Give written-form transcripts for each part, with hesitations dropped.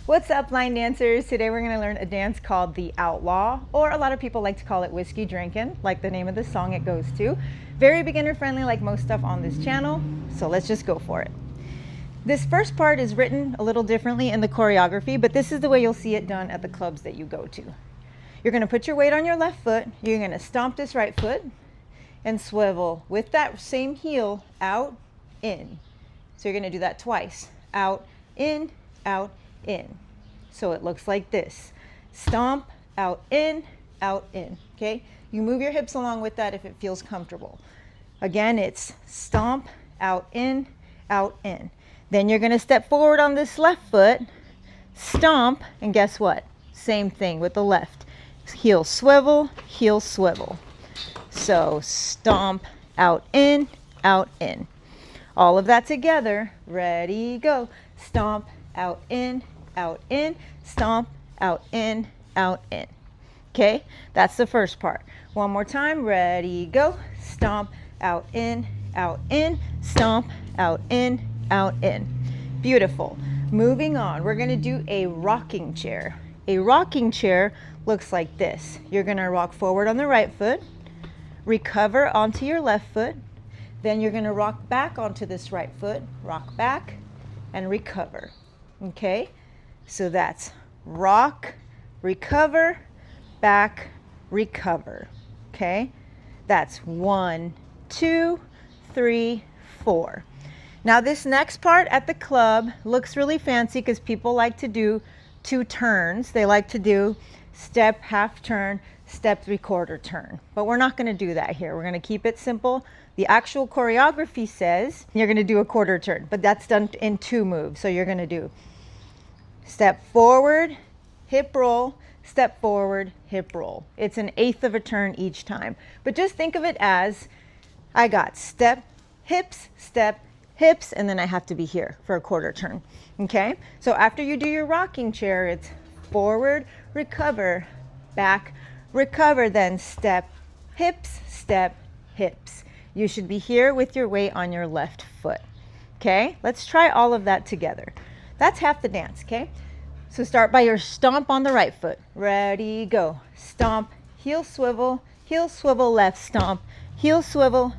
What's up, line dancers? Today we're going to learn a dance called the Outlaw, or a lot of people like to call it Whiskey Drinkin', like the name of the song it goes to. Very beginner friendly, like most stuff on this channel, so let's just go for it. This first part is written a little differently in the choreography, but this is the way you'll see it done at the clubs that you go to. You're going to put your weight on your left foot, you're going to stomp this right foot, and swivel with that same heel out, in. So you're going to do that twice. Out, in, out, in. So it looks like this. Stomp, out, in, okay? You move your hips along with that if it feels comfortable. Again, it's stomp, out, in, in. Then you're gonna step forward on this left foot, stomp, and guess what? Same thing with the left. Heel swivel, heel swivel. So stomp, out, in, in. All of that together, ready, go. Stomp, out, in, stomp, out, in. Okay, that's the first part. One more time, ready, go. Stomp, out, in, stomp, out, in. Beautiful. Moving on, we're gonna do a rocking chair. A rocking chair looks like this. You're gonna rock forward on the right foot, recover onto your left foot, then you're gonna rock back onto this right foot, rock back, and recover, okay? So that's rock, recover, back, recover, okay? That's 1, 2, 3, 4. Now this next part at the club looks really fancy because people like to do 2 turns. They like to do step, half turn, step, 3/4 turn. But we're not going to do that here. We're going to keep it simple. The actual choreography says you're going to do a 1/4 turn, but that's done in 2 moves. So you're going to do step forward, hip roll, step forward, hip roll. It's an 1/8 of a turn each time. But just think of it as I got step, hips, and then I have to be here for a 1/4 turn. Okay? So after you do your rocking chair, it's forward, recover, back, recover, then step, hips. You should be here with your weight on your left foot. Okay? Let's try all of that together. That's half the dance, okay? So start by your stomp on the right foot. Ready, go. Stomp, heel swivel, left stomp, heel swivel,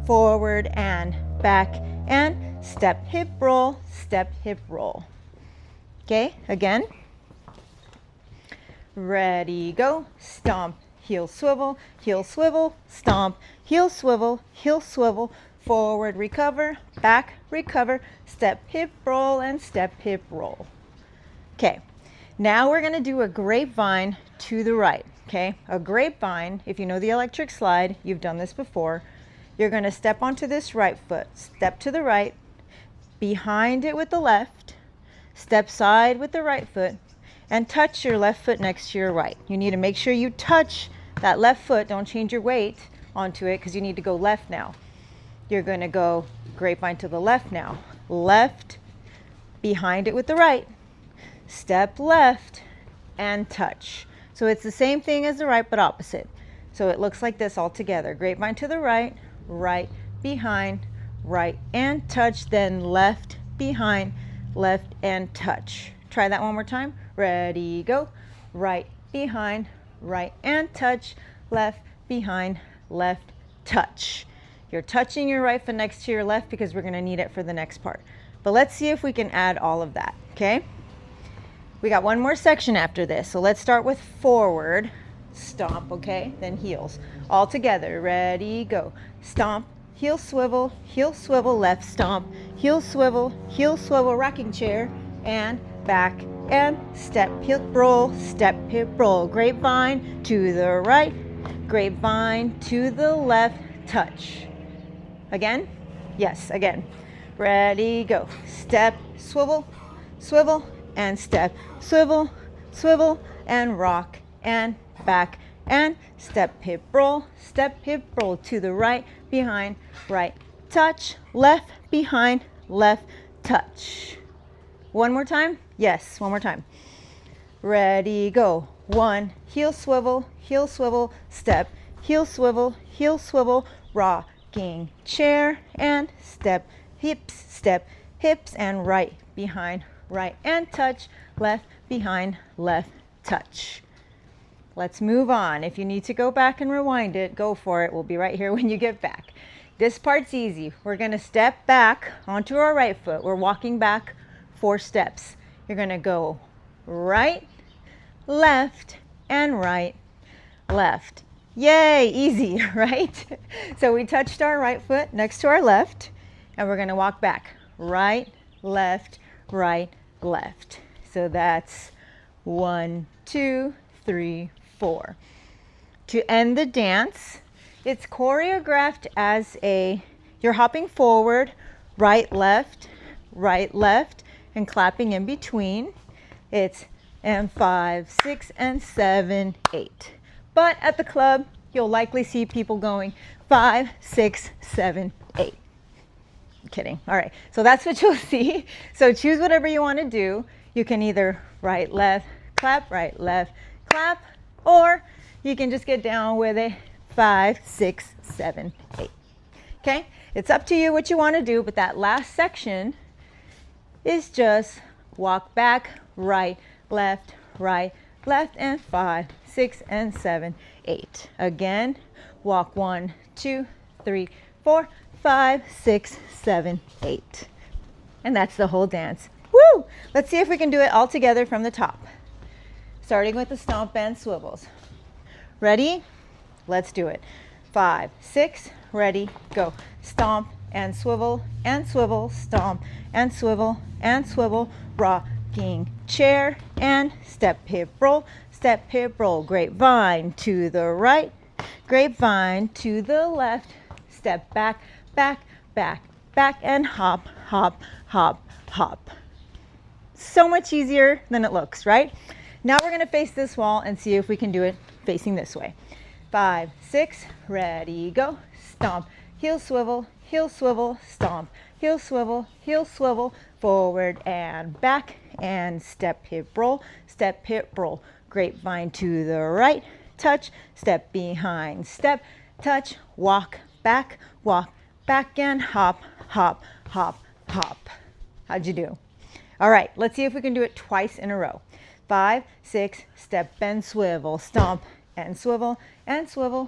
forward and back, and step, hip roll, Okay, again. Ready, go. Stomp, heel swivel, stomp, heel swivel, forward, recover, back, recover, step, hip roll, and step, hip roll. Okay, now we're going to do a grapevine to the right, okay? A grapevine, if you know the electric slide, you've done this before. You're going to step onto this right foot, step to the right, behind it with the left, step side with the right foot, and touch your left foot next to your right. You need to make sure you touch that left foot. Don't change your weight onto it because you need to go left now. You're going to go grapevine to the left now. Left, behind it with the right, step left, and touch. So it's the same thing as the right but opposite. So it looks like this all together. Grapevine to the right, right, behind, right, and touch, then left, behind, left, and touch. Try that one more time. Ready, go. Right, behind, right, and touch, left, behind, left, touch. You're touching your right foot next to your left because we're going to need it for the next part. But let's see if we can add all of that, okay? We got one more section after this. So let's start with forward, stomp, okay? Then heels. All together. Ready, go. Stomp, heel swivel, left stomp, heel swivel, rocking chair, and back, and step, hip roll, grapevine to the right, grapevine to the left, touch. Again? Yes, again. Ready, go. Step, swivel, and step, swivel, and rock, and back, and step, hip roll to the right, behind, right, touch, left, behind, left, touch. One more time? Yes, one more time. Ready, go. 1, heel swivel, step, heel swivel, rocking chair, and step, hips, and right, behind, right, and touch, left, behind, left, touch. Let's move on. If you need to go back and rewind it, go for it. We'll be right here when you get back. This part's easy. We're going to step back onto our right foot. We're walking back 4 steps. You're going to go right, left, and right, left. Yay, easy, right? So we touched our right foot next to our left, and we're going to walk back right, left, right, left. So that's 1, 2, 3, 4. To end the dance, it's choreographed as you're hopping forward, right, left, and clapping in between. It's and 5, 6, and 7, 8. But at the club, you'll likely see people going 5, 6, 7, 8. Kidding. All right, so that's what you'll see. So choose whatever you want to do. You can either right, left, clap, or you can just get down with it 5, 6, 7, 8. Okay, it's up to you what you want to do, but that last section is just walk back, right, left, and 5, 6, and 7, 8. Again, walk 1, 2, 3, 4, 5, 6, 7, 8. And that's the whole dance. Woo! Let's see if we can do it all together from the top. Starting with the stomp and swivels. Ready? Let's do it. 5, 6, ready, go. Stomp and swivel, stomp and swivel, rocking chair and step, hip, roll, grapevine to the right, grapevine to the left, step back, and hop, hop, hop, hop. So much easier than it looks, right? Now we're going to face this wall and see if we can do it facing this way. 5, 6, ready, go. Stomp, heel swivel, stomp, heel swivel, forward and back, and step, hip, roll, grapevine to the right, touch, step behind, step, touch, walk back, and hop, hop, hop, hop. How'd you do? All right, let's see if we can do it twice in a row. 5, 6, step and swivel, stomp and swivel,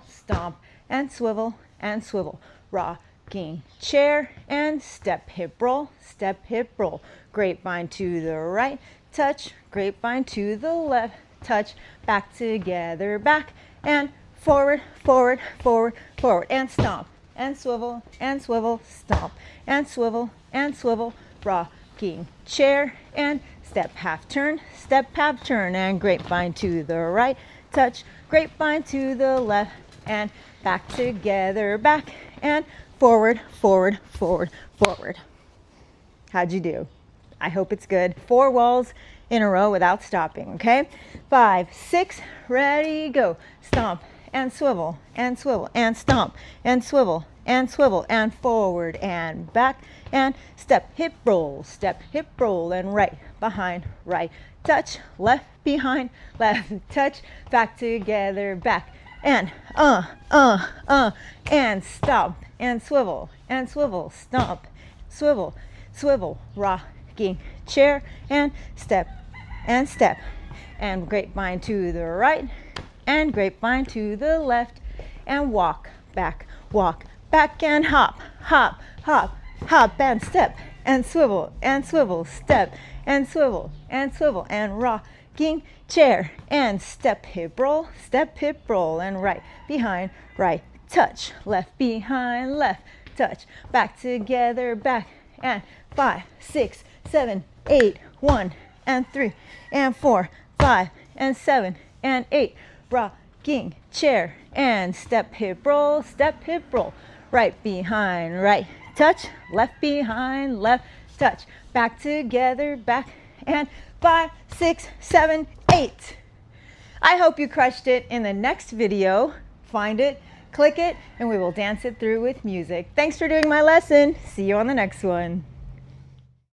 stomp and swivel, rocking chair and step, hip, roll, grapevine to the right, touch, grapevine to the left, touch, back together, back, and forward, and stomp, and swivel, stomp, and swivel, rocking chair, and step, half turn, and grapevine to the right, touch, grapevine to the left, and back together, back, and forward. How'd you do? I hope it's good. 4 walls in a row without stopping, okay? 5, 6, ready, go. Stomp and swivel, and stomp and swivel, and forward and back, and step, hip, roll, and right, behind, right, touch, left, behind, left, touch, back together, back, and and stomp, and swivel, stomp, swivel, rocking chair, and step, and grapevine to the right, and grapevine to the left, and walk back, and hop, and step, and swivel, step, and swivel, and rocking chair, and step, hip, roll, and right, behind, right, touch, left, behind, left, touch, back together, back, and 5, 6, 7, 8, 1, and 3, and 4, 5, and 7, and 8, rocking chair, and step, hip, roll, right, behind, right, touch, left, behind, left, touch, back together, back, and 5, 6, 7, 8. I hope you crushed it. In the next video, find it, click it, and we will dance it through with music. Thanks for doing my lesson. See you on the next one.